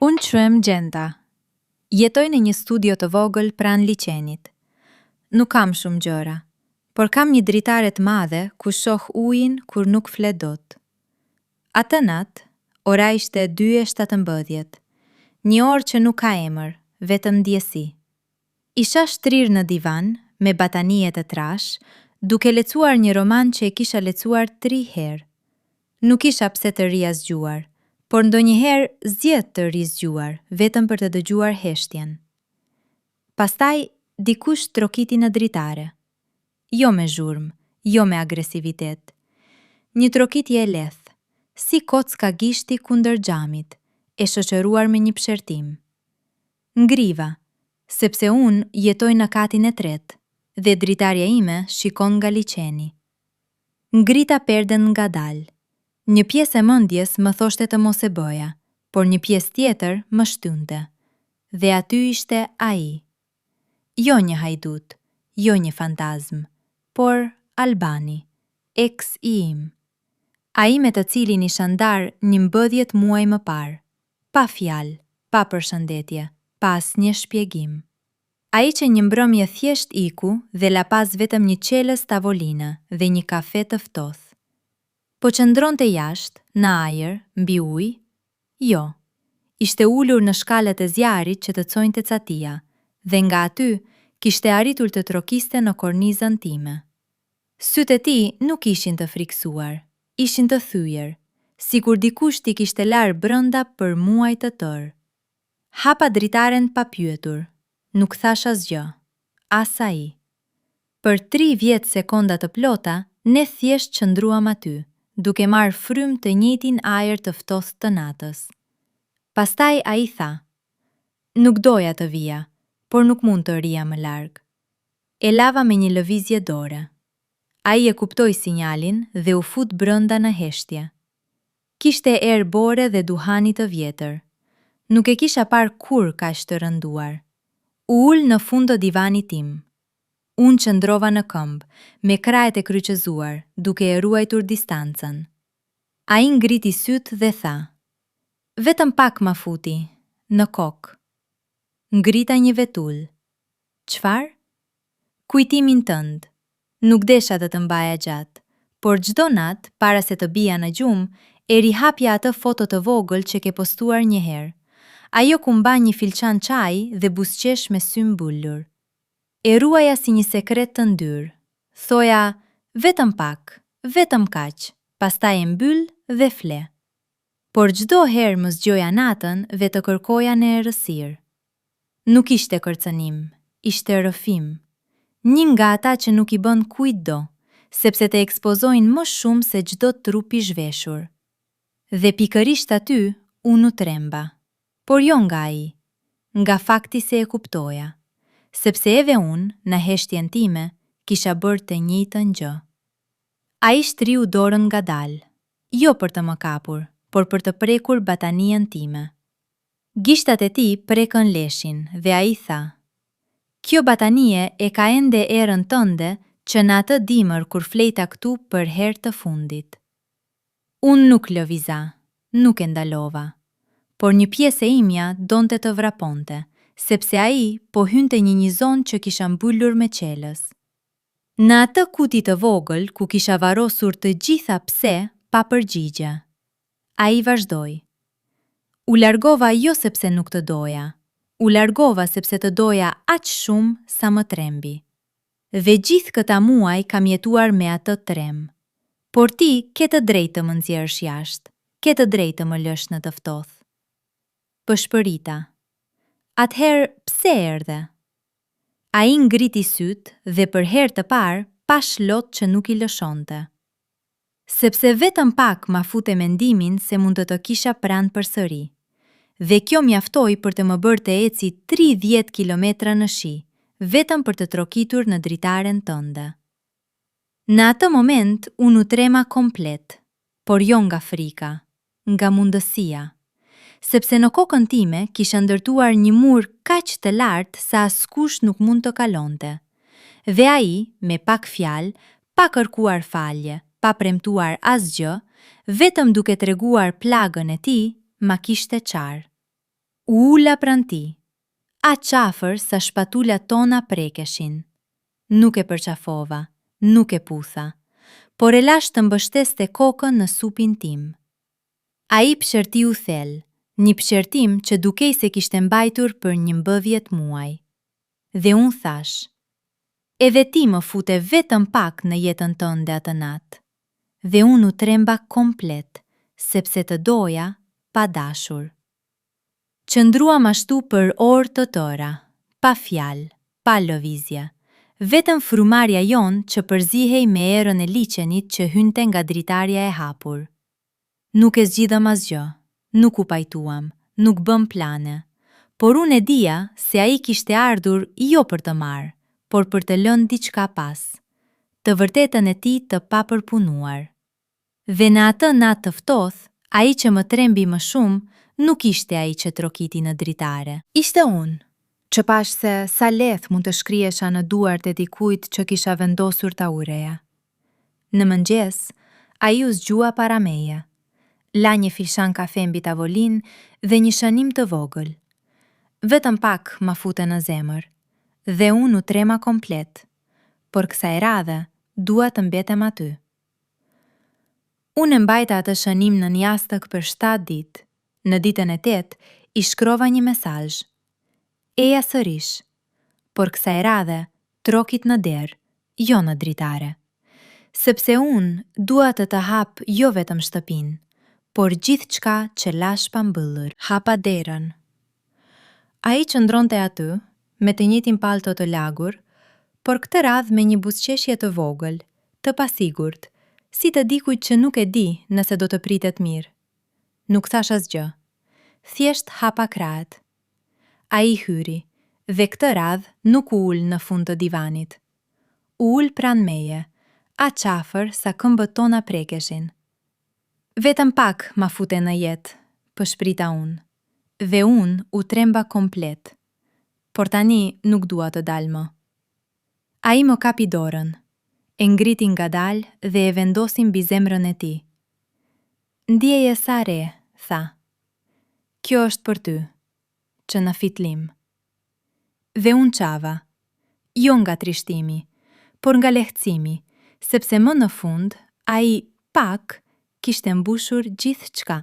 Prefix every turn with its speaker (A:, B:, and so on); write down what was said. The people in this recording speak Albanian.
A: Unë quhem Gjenda. Jetoj në një studio të vogël pranë liçenit. Nuk kam shumë gjëra, por kam një dritare të madhe ku shoh ujin kur nuk flet dot. Atë natë, ora ishte 2:17, një orë që nuk ka emër, vetëm ndjesi. Isha shtrirë në divan, me batanie të trash, duke lecuar një roman që e kisha lecuar 3 herë. Nuk isha pse të rija zgjuar, por ndonjëherë zgjedh të ri zgjuar, vetëm për të dëgjuar heshtjen. Pastaj, dikush trokiti në dritare. Jo me zhurmë, jo me agresivitet. Një trokitje e lehtë, si kocka gishti kundër xhamit, e shoqëruar me një pshertim. Ngriva, sepse unë jetoj në katin e 3 dhe dritarja ime shikon nga liçeni. Ngrita perden ngadalë. Një pjesë e mendjes më thoshte të mos e bëja, por një pjesë tjetër më shtynte. Dhe aty ishte ai. Jo një hajdut, jo një fantazm, por Albani, ex i im. Ai me të cilin isha ndarë 11 muaj më parë, pa fjalë, pa përshëndetje, pa asnjë shpjegim. Ai që një mbrëmje thjesht iku dhe la pas vetëm një qelës tavoline dhe një kafe të ftohtë. Po qëndronte jashtë, në ajër, mbi ujë? Jo. Ishte ulur në shkallët e zjarit që të çojnte catia, dhe nga aty kishte arritur të trokiste në kornizën time. Sytë e tij nuk ishin të friksuar, ishin të thyer, sikur dikush t'i kishte larë brenda për muaj të tërë. Hapa dritaren pa pyetur, nuk thash asgjë, as ai. Për 30 sekonda të plota, ne thjesht qëndruam aty, duke marrë frymë të njëjtin ajër të ftohtë të natës. Pastaj ai tha: "Nuk doja të vija, por nuk mund të rija më larg." E lava me një lëvizje dore. Ai e kuptoi sinjalin dhe u fut brenda në heshtje. Kishte erë bore dhe duhani të vjetër. Nuk e kisha parë kur kaq të rënduar. U ul në fund të divanit tim. Unë qëndrova në këmbë, me krahët e kryqëzuar, duke e ruajtur distancën. Ai ngriti sytë dhe tha: "Vetëm pak ma futi, në kokë." Ngrita një vetull. "Çfarë?" "Kujtimin tënd. Nuk desha të të mbaja gjatë, por çdo natë, para se të bija në gjumë, e rihapja atë foto të vogël që ke postuar një herë. Ajo ku mban një filçan çaji dhe buzëqesh me sy mbullur. E ruaja si një sekret të ndyrë. Thoja, vetëm pak, vetëm kaq, pastaj e mbyll dhe fle. Por çdo herë më zgjoja natën dhe të kërkoja në errësirë. Nuk ishte kërcënim, ishte rrëfim. Një nga ata që nuk i bën kujtdo, sepse të ekspozojnë më shumë se çdo trup i zhveshur. Dhe pikërisht aty, unë u tremba. Por jo nga ai, nga fakti se e kuptoja. Sepse edhe unë, në heshtjen time, kisha bërë të njëjtën gjë. Ai shtriu dorën ngadalë, jo për të më kapur, por për të prekur batanien time. Gishtat e tij prekën leshin dhe ai tha: "Kjo batanie e ka ende erën tënde që në atë dimër kur flejta këtu për herë të fundit." Unë nuk lëviza, nuk e ndalova, por një pjesë e imja donte të vraponte, sepse ai po hynte një zonë që kisha mbyllur me qelës. Në atë kuti të vogël ku kisha varrosur të gjitha pse pa përgjigje. Ai vazhdoi. U largova jo sepse nuk të doja, u largova sepse të doja aq shumë sa më trembi. Dhe gjithë këta muaj kam jetuar me atë trem. Por ti ke të drejtë të më nxjerrësh jashtë, ke të drejtë të më lësh në të ftohtë. Pëshpërita. Atëherë pse erdhe? Ai ngriti sytë dhe për herë të parë pash lot që nuk i lëshonte. Sepse vetëm pak ma fute mendimin se mund të kisha pranë përsëri. Dhe kjo mjaftoi për të më bërë të eci 30 kilometra në shi, vetëm për të trokitur në dritaren tënde. Në atë moment, unë u trema komplet, por jo nga frika, nga mundësia. Sepse në kokën time kisha ndërtuar një mur kaq të lartë sa askush nuk mund të kalonte. Dhe ai, me pak fjalë, pa kërkuar falje, pa premtuar asgjë, vetëm duke treguar plagën e tij, ma kishte qarë. U ula pranë tij, aq qafër sa shpatulat tona prekeshin. Nuk e përqafova, nuk e putha, por e lash të mbështeste kokën në supin tim. Ai pëshërtiu thellë, një pëshërtim që dukej se kishte mbajtur për 11 muaj. Dhe unë thash, edhe ti më fute vetëm pak në jetën tënde atë natë. Dhe unë u tremba komplet, sepse të doja pa dashur. Qëndruam ashtu për orë të tëra, pa fjalë, pa lëvizje, vetëm frumarja jonë që përzihej me erën e liçenit që hynte nga dritarja e hapur. Nuk e zgjidhëm asgjë, nuk u pajtuam, nuk bëm plane, por unë e dija se ai kishte ardhur jo për të marrë, por për të lënë diçka pas, të vërtetën e tij të papërpunuar. Dhe në atë natë të ftohtë, ai që më trembi më shumë, nuk ishte ai që trokiti në dritare. Ishte unë, që pash se sa lehtë mund të shkriesha në duart e dikujt që kisha vendosur ta ureja. Në mëngjes, ai u zgjua para meje. La një fishan kafe mbi tavolinë dhe një shënim të vogël. Vetëm pak ma fute në zemër, dhe unë u trema komplet, por kësaj radhe dua të mbetem aty. Unë e mbajta atë shënim në jastëk për 7 ditë. Në ditën e 8 i shkrova një mesazh. Eja sërish, por kësaj radhe trokit në derë, jo në dritare. Sepse unë dua të hap jo vetëm shtëpinë, por gjithçka që lash pa mbyllur. Hapa derën. Ai qëndronte aty, me të njëjtin palto të lagur, por këtë radhë me një buzëqeshje të vogël, të pasigurt, si të dikujt që nuk e di nëse do të pritet mirë. Nuk thash asgjë, thjesht hapa krahët. Ai hyri, dhe këtë radhë nuk u ul në fund të divanit. U ul pranë meje, aq afër sa këmbët tona prekeshin. Vetëm pak ma fute në jetë, përshprita unë, dhe unë u tremba komplet, por tani nuk dua të dal më. Ai më kapi dorën, e ngriti ngadalë dhe e vendosi mbi zemrën e tij. Ndjeje sa re, tha. Kjo është për ty, që në fitlim. Dhe unë qava, jo nga trishtimi, por nga lehtësimi, sepse më në fund, ai pak kishte mbushur gjithçka.